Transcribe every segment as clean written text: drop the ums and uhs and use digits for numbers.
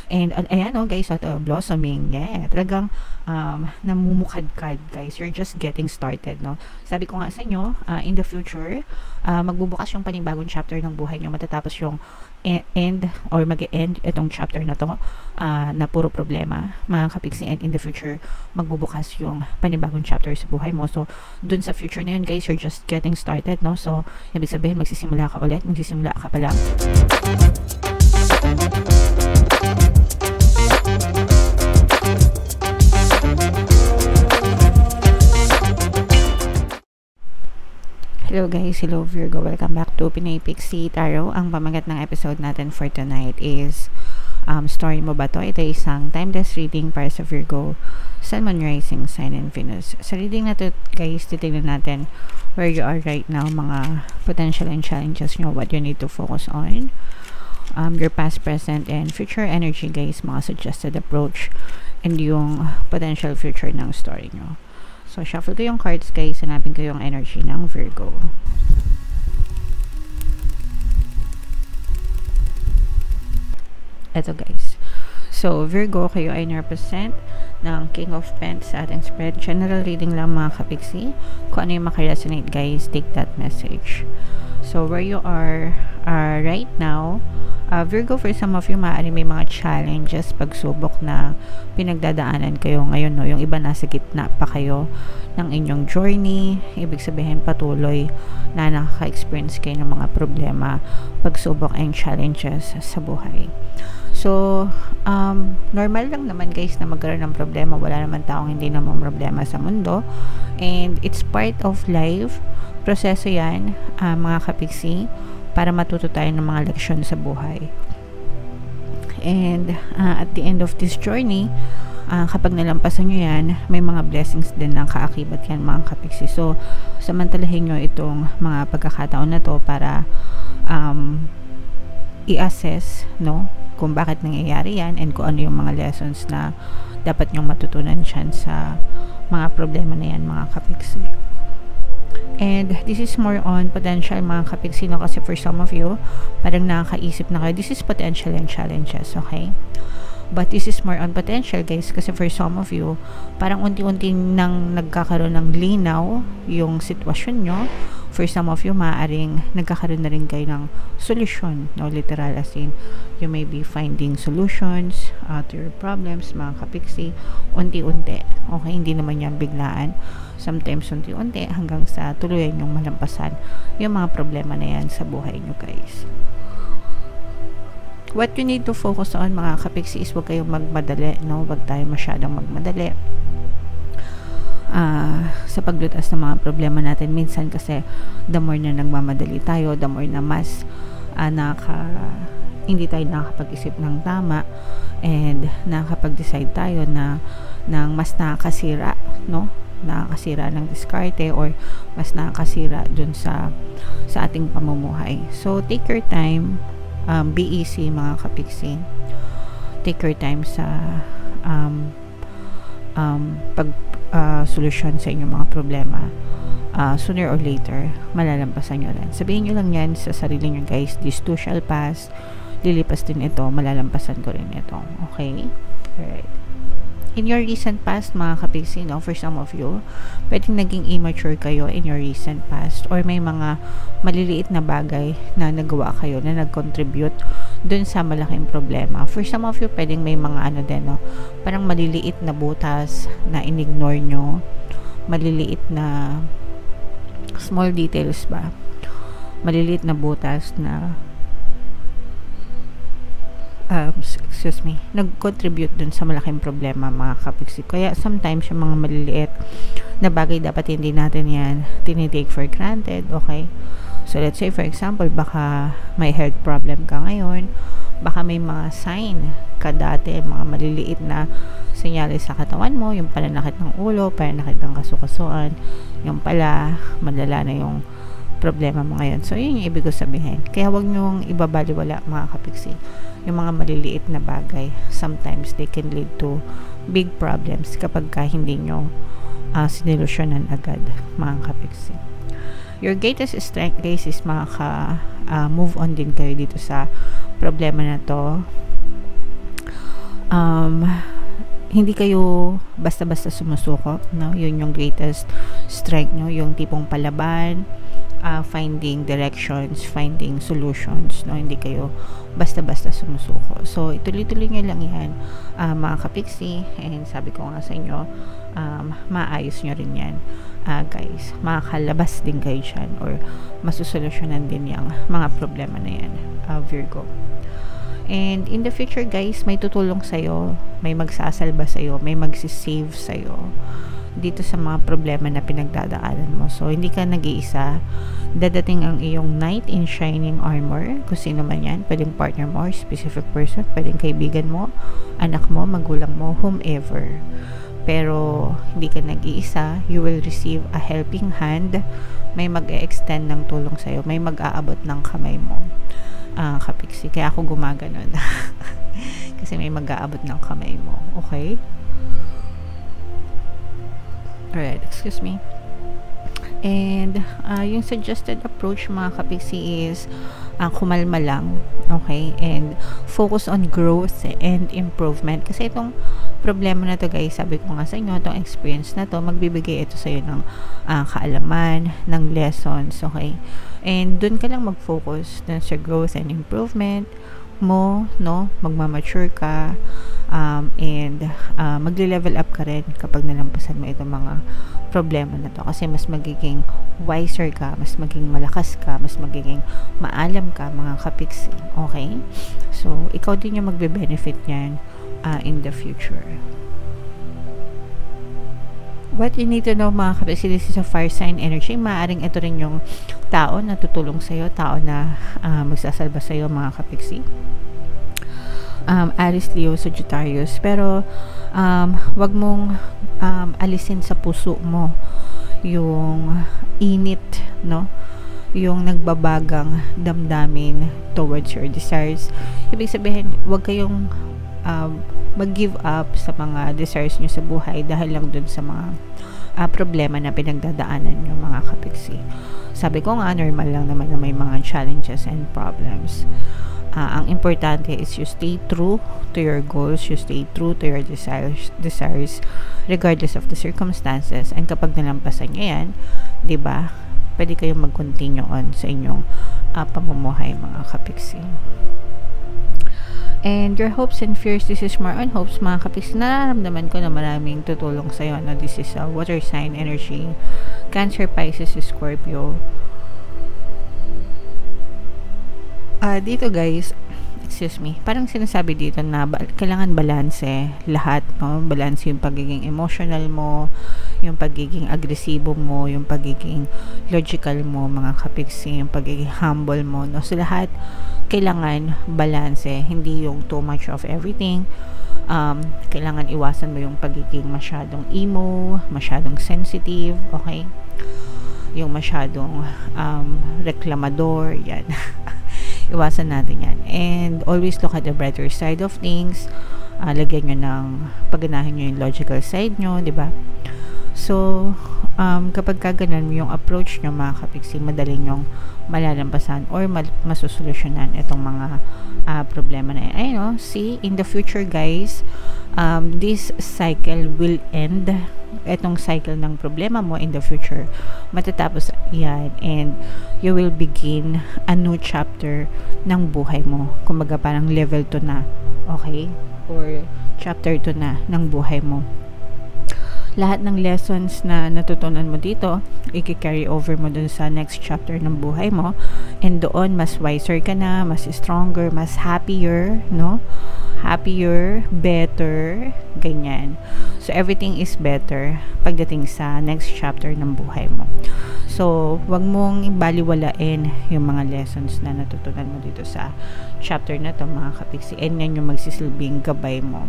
And ayan guys, blossoming. Yeah, talagang namumukadkad guys. You're just getting started, no? Sabi ko nga sa inyo, in the future, magbubukas yung panibagong chapter ng buhay nyo. Matatapos yung end or mag-end itong chapter na to na puro problema, mga kapiksi. And in the future, magbubukas yung panibagong chapter sa buhay mo. So, dun sa future na yun guys, you're just getting started, no? So, ibig sabihin, magsisimula ka ulit, magsisimula ka pa lang. Hello guys, hello Virgo, welcome back to Pinay Pixie Tarot. Ang pamagat ng episode natin for tonight is story mo ba to? Ito ay isang timeless reading para sa Virgo, Sun, Moon, Rising, Sign, and Venus. Sa reading na to guys, titignan natin where you are right now, mga potential and challenges nyo, what you need to focus on, your past, present, and future energy guys, mga suggested approach, and yung potential future ng story nyo. So, shuffle ko yung cards guys, hanapin ko yung energy ng Virgo. Ito guys. So, Virgo, kayo ay represent ng King of Pentacles sa ating spread. General reading lang mga kapiksi. Kung ano yung makaresonate guys, take that message. So, where you are right now, Virgo, for some of you, maaari may mga challenges, pagsubok na pinagdadaanan kayo ngayon, no? Yung iba nasa gitna pa kayo ng inyong journey. Ibig sabihin, patuloy na nakaka-experience kayo ng mga problema, pagsubok and challenges sa buhay. So, normal lang naman guys na magkaroon ng problema. Wala naman taong hindi naman problema sa mundo. And it's part of life. Proseso yan, mga kapiksi, para matuto tayo ng mga leksyon sa buhay. And at the end of this journey, kapag nalampasan nyo yan, may mga blessings din ng kaakibat yan mga kapiksi. So, samantalahin nyo itong mga pagkakataon na to para i-assess, no, kung bakit nangyayari yan and kung ano yung mga lessons na dapat nyong matutunan dyan sa mga problema na yan mga kapiksi. And this is more on potential mga kapiksi, no? Kasi for some of you, parang nakakaisip na kayo, this is potential and challenges, okay? But this is more on potential guys, kasi for some of you, parang unti-unti nang nagkakaroon ng linaw yung sitwasyon nyo. For some of you, maaaring nagkakaroon na rin kayo ng solusyon, no? Literal, as in, you may be finding solutions to your problems, mga kapiksi, unti-unti. Okay, hindi naman yan biglaan. Sometimes unti-unti hanggang sa tuluyan yung malampasan yung mga problema na yan sa buhay nyo guys. What you need to focus on mga kapiksi is huwag kayong magmadali, no? Huwag tayo masyadong magmadali sa paglutas ng mga problema natin. Minsan kasi the more na nagmamadali tayo, the more na mas hindi tayo nakakapag-isip ng tama and nakakapag-decide tayo na ng mas nakakasira, no? Nakakasira ng diskarte or mas nakakasira dun sa ating pamumuhay. So, take your time, be easy mga kapiksi. Take your time sa solusyon sa inyong mga problema. Sooner or later, malalampasan nyo rin. Sabihin nyo lang yan sa sarili nyo guys, this too shall pass. Lilipas din ito, malalampasan ko rin ito. Okay? Alright. In your recent past, mga kapiksi, no, for some of you, pwedeng naging immature kayo in your recent past or may mga maliliit na bagay na nagawa kayo na nag-contribute dun sa malaking problema. For some of you, pwedeng may mga ano din, no, parang maliliit na butas na in-ignore nyo, maliliit na small details ba, maliliit na butas na nag-contribute dun sa malaking problema mga kapiksi. Kaya sometimes yung mga maliliit na bagay dapat hindi natin yan tinitake for granted, okay? So let's say for example, baka may health problem ka ngayon, baka may mga sign ka dati, mga maliliit na senyales sa katawan mo, yung pananakit ng ulo, pananakit ng kasukasuan, yung pala malala na yung problema mo ngayon. So yun yung ibig ko sabihin. Kaya wag nyong ibabaliwala mga kapiksi yung mga maliliit na bagay. Sometimes they can lead to big problems kapag ka hindi nyo sinilusyonan agad mga kapiksi. Your greatest strength guys is move on din kayo dito sa problema na to. um, hindi kayo basta-basta sumusuko, no? Yun yung greatest strength nyo, yung tipong palaban, finding directions, finding solutions, no? Hindi kayo basta-basta sumusuko. So, ituloy-tuloy nyo lang yan, mga kapiksi, and sabi ko nga sa inyo, maayos nyo rin yan, guys. Makakalabas din kayo dyan, or masusolusyonan din yung mga problema na yan, Virgo. And in the future, guys, may tutulong sa'yo, may magsasalba sa'yo, may magsisave sa'yo dito sa mga problema na pinagdadaanan mo. So, hindi ka nag-iisa. Dadating ang iyong knight in shining armor, kung sino man yan, pwedeng partner mo or specific person, pwedeng kaibigan mo, anak mo, magulang mo, whomever. Pero, hindi ka nag-iisa. You will receive a helping hand. May mag-e-extend ng tulong sa'yo. May mag-aabot ng kamay mo. Kapiksi. Kaya ako gumaganon. Kasi may mag-aabot ng kamay mo. Okay? Alright, excuse me. And, yung suggested approach, mga kapiksi, is kumalma lang. Okay? And, focus on growth and improvement. Kasi itong problema na to, guys, sabi ko nga sa inyo, itong experience na to, magbibigay ito sa'yo ng kaalaman, ng lessons. Okay? And dun ka lang mag-focus dun sa growth and improvement mo, no? Magmamature ka, and magle-level up ka rin kapag nalampasan mo itong mga problema na to. Kasi mas magiging wiser ka, mas magiging malakas ka, mas magiging maalam ka, mga kapiksi. Okay? So, ikaw din yung magbe-benefit niyan in the future. What you need to know, mga kapiksi, this is a fire sign energy. Maaring ito rin yung tao na tutulong sa'yo, tao na magsasalba sa'yo, mga kapiksi. Aries, Leo, Sagittarius. Pero, wag mong alisin sa puso mo yung init, no? Yung nagbabagang damdamin towards your desires. Ibig sabihin, wag kayong mag-give up sa mga desires nyo sa buhay dahil lang dun sa mga problema na pinagdadaanan nyo, mga kapiksi. Sabi ko nga, normal lang naman na may mga challenges and problems. Ang importante is you stay true to your goals, you stay true to your desires regardless of the circumstances. And kapag nalampasan nyo yan, diba, pwede kayong mag-continue on sa inyong pamumuhay, mga kapiksi. And your hopes and fears, this is more on hopes, mga kapiksi. Nararamdaman ko na maraming tutulong sa'yo. No? This is a water sign energy. Cancer, Pisces, Scorpio. Dito, guys, excuse me, parang sinasabi dito na kailangan balanse lahat, no? Balanse yung pagiging emotional mo, yung pagiging agresibo mo, yung pagiging logical mo, mga kapiksi, yung pagiging humble mo, no? So, lahat kailangan balanse, hindi yung too much of everything. Kailangan iwasan mo yung pagiging masyadong emo, masyadong sensitive, okay? Yung masyadong reklamador, yan. Iwasan natin yan. And always look at the brighter side of things. Lagyan nyo ng, pagganahin nyo yung logical side nyo, di ba? So, kapag kaganan mo yung approach nyo, mga kapiksi, madaling yung malalampasan or masusolusyonan itong mga problema na yan. Ayun, no? See, in the future, guys, this cycle will end. Itong cycle ng problema mo in the future, matatapos yan, and you will begin a new chapter ng buhay mo. Kumbaga parang level 2 na, okay? Or chapter 2 na ng buhay mo. Lahat ng lessons na natutunan mo dito, i-carry over mo dun sa next chapter ng buhay mo, and doon mas wiser ka na, mas stronger, mas happier, no? Happier, better, ganyan. So, everything is better pagdating sa next chapter ng buhay mo. So, wag mong baliwalain yung mga lessons na natutunan mo dito sa chapter na to, mga kapiksi. And yan yung magsisilbing gabay mo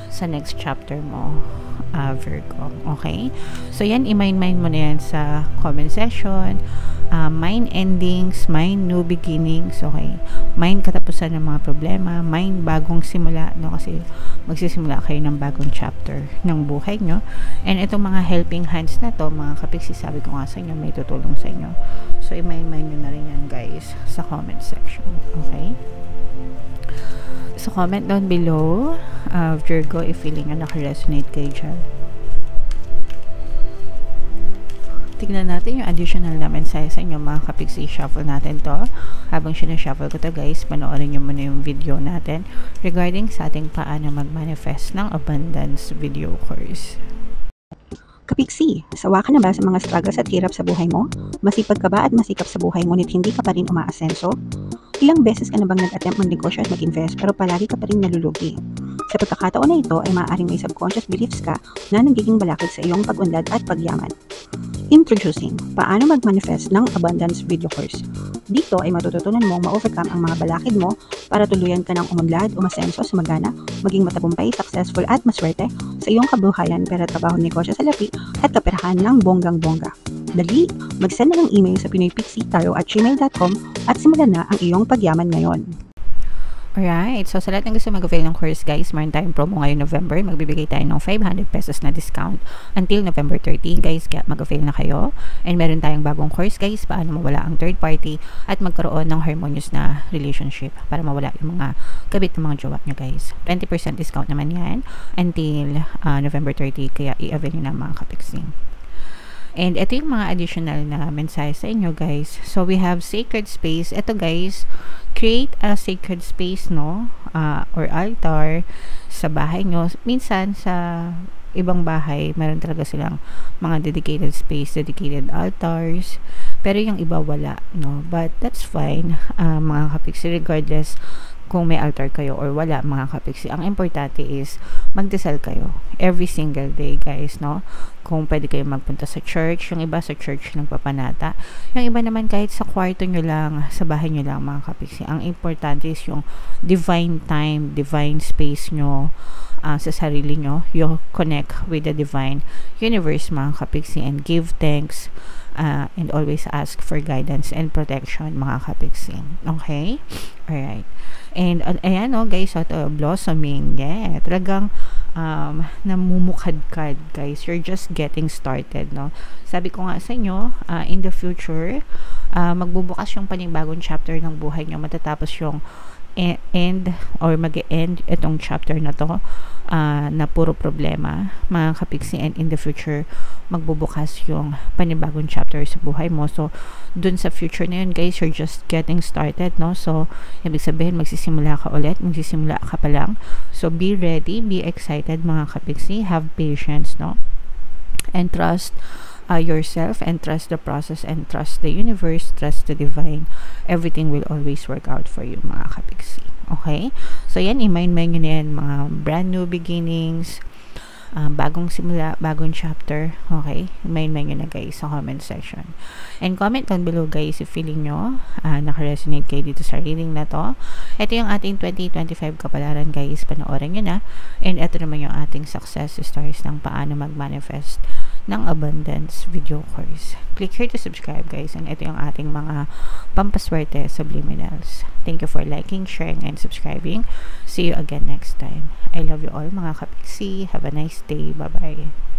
sa next chapter mo, Virgo. Okay? So, yan, i-mind mo na yan sa comment section. Mind endings, mind new beginnings, okay? Mind katapusan ng mga problema, mind bagong simula, no? Kasi magsisimula kayo ng bagong chapter ng buhay nyo. And itong mga helping hands na to, mga kapiksi, sabi ko nga sa inyo, may tutulong sa inyo. So, i-mind nyo na rin yan, guys, sa comment section. Okay? So, comment down below, Virgo, if feeling nyo naka-resonate kayo dyan. Tignan natin yung additional na mensahe sa inyo mga kapiksi. Shuffle natin to. Habang sinashuffle ko to guys, panoorin nyo muna yung video natin regarding sa ating paano mag-manifest ng abundance video course. Kapiksi, sawa ka na ba sa mga struggles at hirap sa buhay mo? Masipag ka ba at masikap sa buhay ngunit hindi ka pa rin umaasenso? Ilang beses ka na bang nag-attempt mag-negosyo at mag-invest pero palagi ka pa rin nalulugi? Sa pagkakataon na ito ay maaaring may subconscious beliefs ka na nagiging balakid sa iyong pag-unlad at pagyaman. Introducing, paano mag-manifest ng abundance video course. Dito ay matututunan mong ma-overcome ang mga balakid mo para tuluyan ka ng umunlad, umasenso, sumagana, maging matagumpay, successful at maswerte sa iyong kabuhayan, pera, trabaho, negosyo, salapi at kaperahan ng bonggang-bongga. Dali, mag-send na ng email sa pinoypixie@gmail.com at simulan na ang iyong pagyaman ngayon. Alright, so sa lahat ng gusto mag-avail ng course guys, meron tayong promo ngayong November. Magbibigay tayo ng 500 pesos na discount until November 30 guys, kaya mag-avail na kayo. And meron tayong bagong course guys, paano mawala ang third party at magkaroon ng harmonious na relationship para mawala yung mga kabit ng mga jowa nyo guys. 20% discount naman yan until November 30, kaya i-avail nyo na mga kapiksi. And ito yung mga additional na mensahe sa inyo guys. So we have sacred space. Ito guys, create a sacred space, no? Or altar sa bahay nyo. Minsan sa ibang bahay, meron talaga silang mga dedicated space, dedicated altars. Pero yung iba wala, no? But that's fine, mga kapiksi, regardless kung may altar kayo or wala mga kapiksi. Ang importante is magdasal kayo every single day guys, no? Kung pwede kayo magpunta sa church, yung iba sa church nagpapanata, yung iba naman kahit sa kwarto nyo lang, sa bahay nyo lang mga kapiksi. Ang importante is yung divine time, divine space nyo sa sarili nyo. You connect with the divine universe mga kapiksi and give thanks and always ask for guidance and protection mga kapiksi. Okay? Alright. And ayan guys, blossoming. Yeah, talagang namumukadkad guys. You're just getting started, no? Sabi ko nga sa inyo, in the future, magbubukas yung panibagong chapter ng buhay nyo. Matatapos yung end or mag-end itong chapter na to na puro problema mga kapiksi, and in the future magbubukas yung panibagong chapter sa buhay mo. So dun sa future na yun guys, you're just getting started, no? So ibig sabihin magsisimula ka ulit, magsisimula ka pa lang. So be ready, be excited mga kapiksi, have patience, no? And trust yourself, and trust the process, and trust the universe, trust the divine. Everything will always work out for you mga kapiksi. Okay? So yan, i-mind nyo na yan, mga brand new beginnings, bagong simula, bagong chapter. Okay? I-mind nyo na guys sa comment section. And comment down below guys if feeling nyo naka-resonate kayo dito sa reading na to. Ito yung ating 2025 kapalaran guys, panoorin nyo na. And ito naman yung ating success stories ng paano mag-manifest ng abundance video course. Click here to subscribe guys, and ito yung ating mga pampaswerte subliminals. Thank you for liking, sharing, and subscribing. See you again next time. I love you all mga kapiksi. Have a nice day. Bye bye.